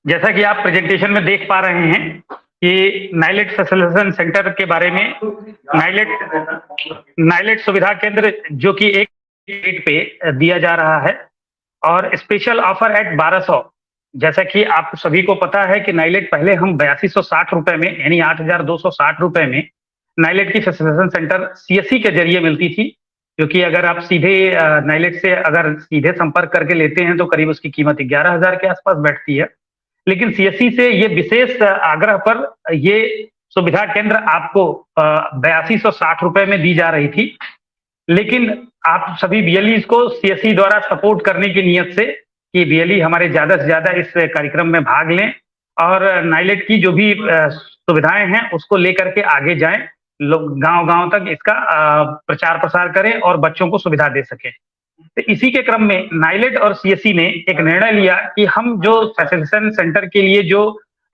जैसा कि आप प्रेजेंटेशन में देख पा रहे हैं कि नाइलेट फैसिलिटेशन सेंटर के बारे में नाइलेट सुविधा केंद्र जो कि एक रेट पे दिया जा रहा है और स्पेशल ऑफर एट 1200। जैसा कि आप सभी को पता है कि नाइलेट पहले हम 8260 रुपए में यानी 8260 रुपए में नाइलेट की फैसिलिटेशन सेंटर सीएससी के जरिए मिलती थी, जो कि अगर आप सीधे नाइलेट से अगर सीधे संपर्क करके लेते हैं तो करीब उसकी कीमत 11,000 के आसपास बैठती है। लेकिन सीएससी से ये विशेष आग्रह पर ये सुविधा केंद्र आपको 8260 रुपए में दी जा रही थी। लेकिन आप सभी बीएलई को सीएससी द्वारा सपोर्ट करने की नियत से कि बीएलई हमारे ज्यादा से ज्यादा इस कार्यक्रम में भाग लें और नाइलेट की जो भी सुविधाएं हैं उसको लेकर के आगे जाएं, लोग गांव-गांव तक इसका प्रचार प्रसार करें और बच्चों को सुविधा दे सकें। तो इसी के क्रम में नाइलेट और सीएससी ने एक निर्णय लिया कि हम जो फैसिलिटेशन सेंटर के लिए जो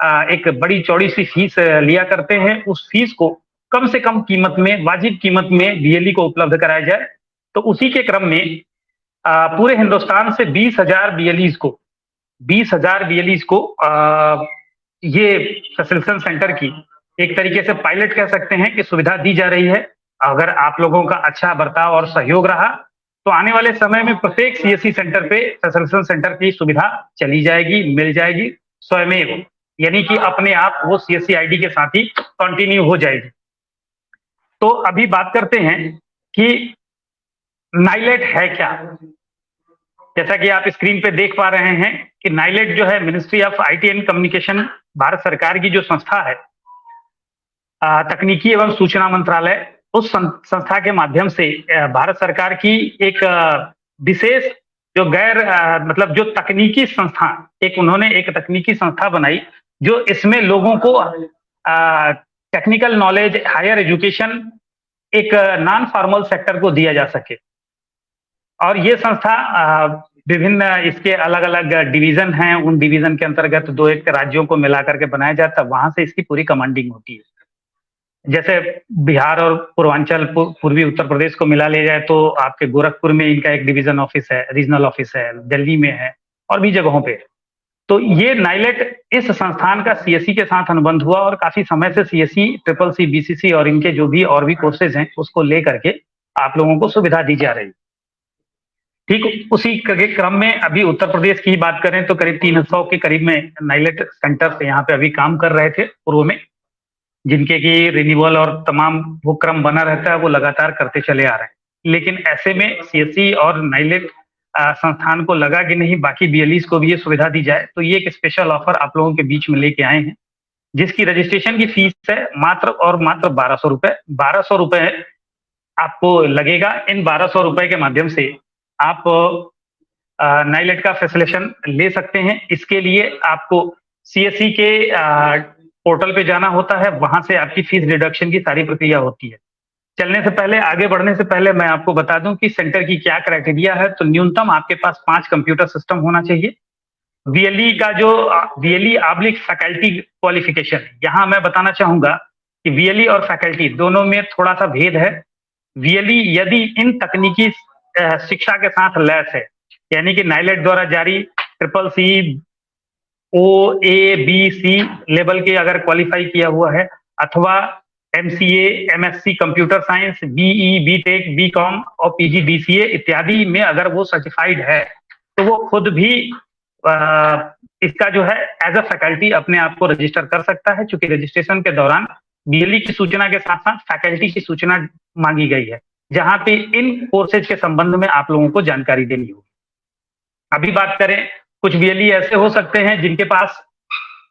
एक बड़ी चौड़ी सी फीस लिया करते हैं, उस फीस को कम से कम कीमत में, वाजिब कीमत में बीएलई को उपलब्ध कराया जाए। तो उसी के क्रम में पूरे हिंदुस्तान से 20,000 बीएलईज को ये फैसिलिटेशन सेंटर की एक तरीके से पायलट कह सकते हैं कि सुविधा दी जा रही है। अगर आप लोगों का अच्छा बर्ताव और सहयोग रहा तो आने वाले समय में प्रत्येक सीएससी सेंटर पे फैसिलिटेशन सेंटर की सुविधा चली जाएगी, मिल जाएगी स्वयमेव, यानी कि अपने आप वो सीएससी आईडी के साथ ही कंटिन्यू हो जाएगी। तो अभी बात करते हैं कि नाइलेट है क्या। जैसा कि आप स्क्रीन पे देख पा रहे हैं कि नाइलेट जो है ministry of IT and communication, Bharat सरकार की जो संस्था है, तकनीकी एवं सूचना मंत्रालय, उस संस्था के माध्यम से भारत सरकार की एक विशेष जो मतलब जो तकनीकी संस्था, उन्होंने एक तकनीकी संस्था बनाई जो इसमें लोगों को टेक्निकल नॉलेज, हायर एजुकेशन एक नॉन फॉर्मल सेक्टर को दिया जा सके। और ये संस्था विभिन्न इसके अलग अलग डिवीजन हैं, उन डिवीजन के अंतर्गत 2-1 राज्यों को मिलाकर के बनाया जाता है, वहां से इसकी पूरी कमांडिंग होती है। जैसे बिहार और पूर्वांचल, पूर्वी उत्तर प्रदेश को मिला ले जाए तो आपके गोरखपुर में इनका एक डिवीजन ऑफिस है, रीजनल ऑफिस है, दिल्ली में है और भी जगहों पे। तो ये नाइलेट इस संस्थान का सीएससी के साथ अनुबंध हुआ और काफी समय से सीएससी, ट्रिपल सी, बीसीसी और इनके जो भी और भी कोर्सेज हैं उसको लेकर के आप लोगों को सुविधा दी जा रही। ठीक उसी के क्रम में अभी उत्तर प्रदेश की ही बात करें तो करीब 300 के करीब में नाइलेट सेंटर यहाँ पे अभी काम कर रहे थे पूर्व में, जिनके की रिन्यूअल और तमाम वो क्रम बना रहता है, वो लगातार करते चले आ रहे हैं। लेकिन ऐसे में सीएससी और नाइलेट संस्थान को लगा कि नहीं, बाकी बीएलईज को भी ये सुविधा दी जाए, तो ये एक स्पेशल ऑफर आप लोगों के बीच में लेके आए हैं, जिसकी रजिस्ट्रेशन की फीस है मात्र और मात्र 1200 रुपए। 1200 रुपए आपको लगेगा। इन 1200 रुपए के माध्यम से आप नाइलेट का फैसिलिटेशन ले सकते हैं। इसके लिए आपको सीएससी के पोर्टल पे जाना होता है, वहां से आपकी फीस डिडक्शन की सारी प्रक्रिया होती है। चलने से पहले, आगे बढ़ने से पहले मैं आपको बता दूं कि सेंटर की क्या क्राइटेरिया है। तो न्यूनतम आपके पास 5 कंप्यूटर सिस्टम होना चाहिए। बीएलई का जो बीएलई / फैकल्टी क्वालिफिकेशन, यहाँ मैं बताना चाहूंगा कि बीएलई और फैकल्टी दोनों में थोड़ा सा भेद है। बीएलई यदि इन तकनीकी शिक्षा के साथ लैस है, यानी कि नाइलेट द्वारा जारी ट्रिपल सी, OABC लेवल के अगर क्वालिफाई किया हुआ है, अथवा MCA, MSc computer science, BE, BTech, BCom और PG DCA इत्यादि में अगर वो सर्टिफाइड है, तो वो खुद भी इसका जो है एज अ फैकल्टी अपने आप को रजिस्टर कर सकता है, क्योंकि रजिस्ट्रेशन के दौरान बीएलई की सूचना के साथ साथ फैकल्टी की सूचना मांगी गई है, जहां पे इन कोर्सेज के संबंध में आप लोगों को जानकारी देनी होगी। अभी बात करें, कुछ बीएलई ऐसे हो सकते हैं जिनके पास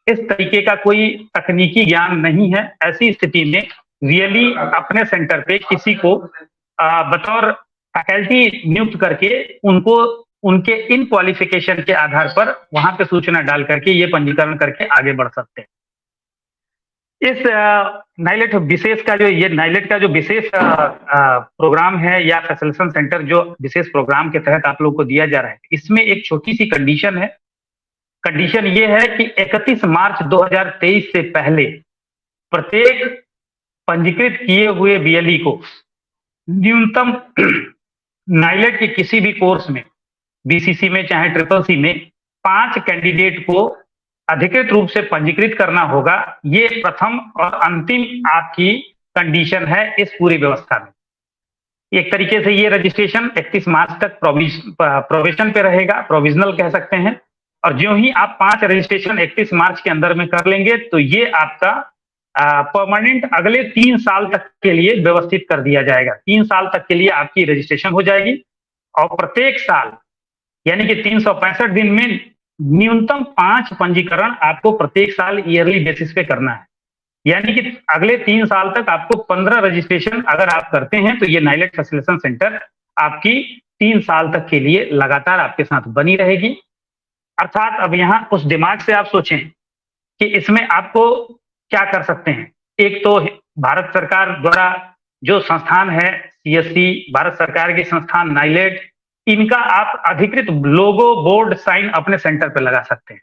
इस तरीके का कोई तकनीकी ज्ञान नहीं है। ऐसी स्थिति में बीएलई अपने सेंटर पे किसी को बतौर फैकल्टी नियुक्त करके उनको उनके इन क्वालिफिकेशन के आधार पर वहां पे सूचना डाल करके ये पंजीकरण करके आगे बढ़ सकते हैं। इस नाइलेट विशेष का जो विशेष प्रोग्राम है या फैसिलिटेशन सेंटर जो विशेष प्रोग्राम के तहत आप लोग को दिया जा रहा है, इसमें एक छोटी सी कंडीशन है। कंडीशन ये है कि 31 मार्च 2023 से पहले प्रत्येक पंजीकृत किए हुए बीएलई को न्यूनतम नाइलेट के किसी भी कोर्स में, बीसीसी में चाहे ट्रिपल सी में, 5 कैंडिडेट को अधिकृत रूप से पंजीकृत करना होगा। ये प्रथम और अंतिम आपकी कंडीशन है इस पूरी व्यवस्था में। एक तरीके से ये रजिस्ट्रेशन 31 मार्च तक प्रोविजन पे रहेगा, प्रोविजनल कह सकते हैं। और जो ही आप 5 रजिस्ट्रेशन 31 मार्च के अंदर में कर लेंगे तो ये आपका परमानेंट अगले 3 साल तक के लिए व्यवस्थित कर दिया जाएगा। 3 साल तक के लिए आपकी रजिस्ट्रेशन हो जाएगी और प्रत्येक साल यानी कि 365 दिन में न्यूनतम 5 पंजीकरण आपको प्रत्येक साल ईयरली बेसिस पे करना है। यानी कि अगले 3 साल तक आपको 15 रजिस्ट्रेशन अगर आप करते हैं तो ये नाइलेट फैसिलिटेशन सेंटर आपकी 3 साल तक के लिए लगातार आपके साथ बनी रहेगी। अर्थात अब यहाँ उस दिमाग से आप सोचें कि इसमें आपको क्या कर सकते हैं। एक तो भारत सरकार द्वारा जो संस्थान है सीएससी, भारत सरकार के संस्थान नाइलेट, इनका आप अधिकृत लोगो बोर्ड साइन अपने सेंटर पर लगा सकते हैं।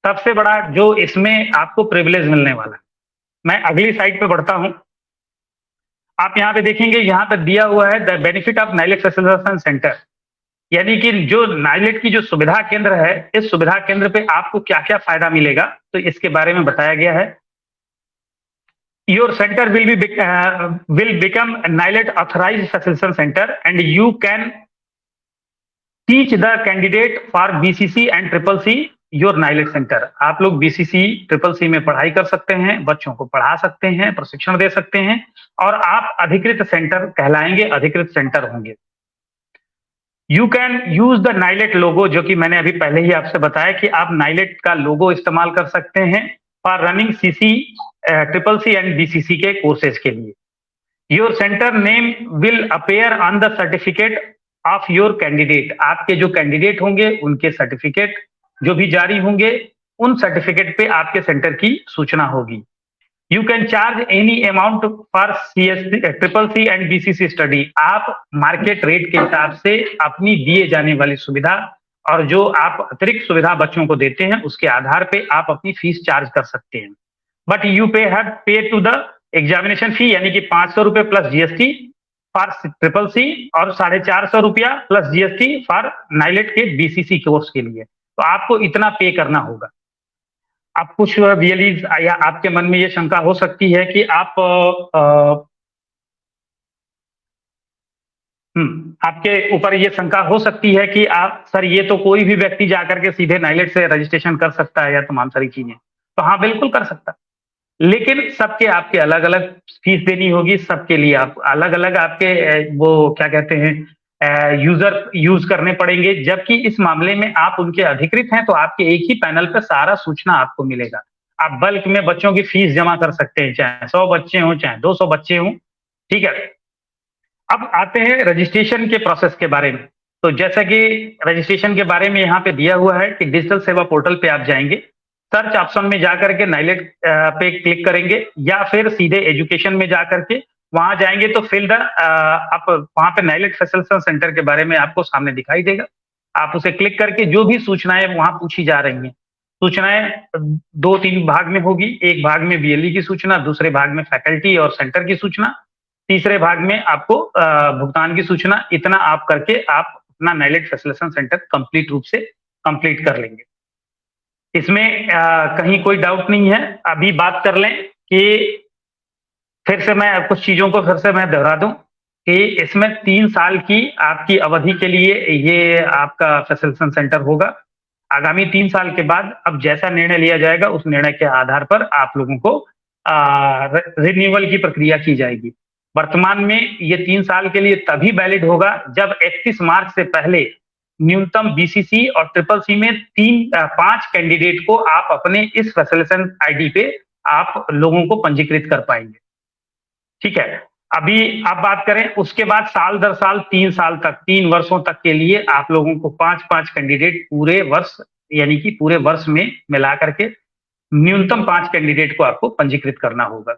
सबसे बड़ा जो इसमें आपको प्रिविलेज मिलने वाला है। मैं अगली साइड पे बढ़ता हूं। आप यहाँ पे देखेंगे, यहाँ पे दिया हुआ है the benefit of NIELIT facilitation centre, यानी कि जो नाइलेट की जो सुविधा केंद्र है, इस सुविधा केंद्र पे आपको क्या क्या फायदा मिलेगा तो इसके बारे में बताया गया है। Your centre will become a NILET authorized facilitation center and you can teach the candidate for BCC and CCC your NIELIT centre. आप लोग BCC CCC में पढ़ाई कर सकते हैं, बच्चों को पढ़ा सकते हैं, प्रशिक्षण दे सकते हैं और आप अधिकृत सेंटर कहलाएंगे, अधिकृत सेंटर होंगे। You can use the NIELIT logo, जो कि मैंने अभी पहले ही आपसे बताया कि आप नाइलेट का लोगो इस्तेमाल कर सकते हैं for running CCC and BCC के कोर्सेज के लिए। Your centre name will appear on the certificate of your candidate. आपके जो कैंडिडेट होंगे उनके सर्टिफिकेट जो भी जारी होंगे, उन सर्टिफिकेट पे आपके सेंटर की सूचना होगी। You can charge any amount for CCC and BCC study. आप मार्केट रेट के हिसाब से अपनी दिए जाने वाली सुविधा और जो आप अतिरिक्त सुविधा बच्चों को देते हैं उसके आधार पे आप अपनी फीस चार्ज कर सकते हैं। बट यू पे टू द एग्जामिनेशन फी, यानी कि 500 रुपए प्लस GST फॉर CCC और 450 रुपया प्लस GST फॉर नाइलेट के BCC कोर्स के लिए। तो आपको इतना पे करना होगा। अब कुछ VLEs या आपके मन में ये शंका हो सकती है कि आपके ऊपर ये शंका हो सकती है कि आप सर ये तो कोई भी व्यक्ति जाकर के सीधे नाइलेट से रजिस्ट्रेशन कर सकता है या तमाम सारी चीजें। तो हाँ, बिल्कुल कर सकता, लेकिन सबके आपके अलग अलग फीस देनी होगी, सबके लिए आप अलग अलग आपके वो क्या कहते हैं यूजर यूज करने पड़ेंगे। जबकि इस मामले में आप उनके अधिकृत हैं तो आपके एक ही पैनल पर सारा सूचना आपको मिलेगा। आप बल्क में बच्चों की फीस जमा कर सकते हैं, चाहे 100 बच्चे हों चाहे 200 बच्चे हों, ठीक है। अब आते हैं रजिस्ट्रेशन के प्रोसेस के बारे में। तो जैसा कि रजिस्ट्रेशन के बारे में यहाँ पे दिया हुआ है कि डिजिटल सेवा पोर्टल पे आप जाएंगे, सर्च ऑप्शन में जाकर के नाइलेट पे क्लिक करेंगे या फिर सीधे एजुकेशन में जाकर के वहां जाएंगे तो फिल द आप वहां पे नाइलेट फैसिलिटेशन सेंटर के बारे में आपको सामने दिखाई देगा। आप उसे क्लिक करके जो भी सूचनाएं वहां पूछी जा रही हैं, सूचनाएं 2-3 भाग में होगी। एक भाग में BLE की सूचना, दूसरे भाग में फैकल्टी और सेंटर की सूचना, तीसरे भाग में आपको भुगतान की सूचना। इतना आप करके आप अपना नाइलेट फैसिलिटेशन सेंटर कंप्लीट रूप से कंप्लीट कर लेंगे। इसमें कहीं कोई डाउट नहीं है। अभी बात कर लें कि फिर से मैं कुछ चीजों को फिर से मैं दोहरा दूं कि इसमें 3 साल की आपकी अवधि के लिए ये आपका फैसिलिटेशन सेंटर होगा। आगामी 3 साल के बाद अब जैसा निर्णय लिया जाएगा उस निर्णय के आधार पर आप लोगों को रिन्यूअल की प्रक्रिया की जाएगी। वर्तमान में ये 3 साल के लिए तभी वैलिड होगा जब 31 मार्च से पहले न्यूनतम BCC और CCC में 5 कैंडिडेट को आप अपने इस फैसिलिटेशन ID पे आप लोगों को पंजीकृत कर पाएंगे, ठीक है। अभी आप बात करें उसके बाद साल दर साल 3 साल तक, 3 वर्षों तक के लिए आप लोगों को 5-5 कैंडिडेट पूरे वर्ष यानी कि पूरे वर्ष में मिला करके न्यूनतम 5 कैंडिडेट को आपको पंजीकृत करना होगा।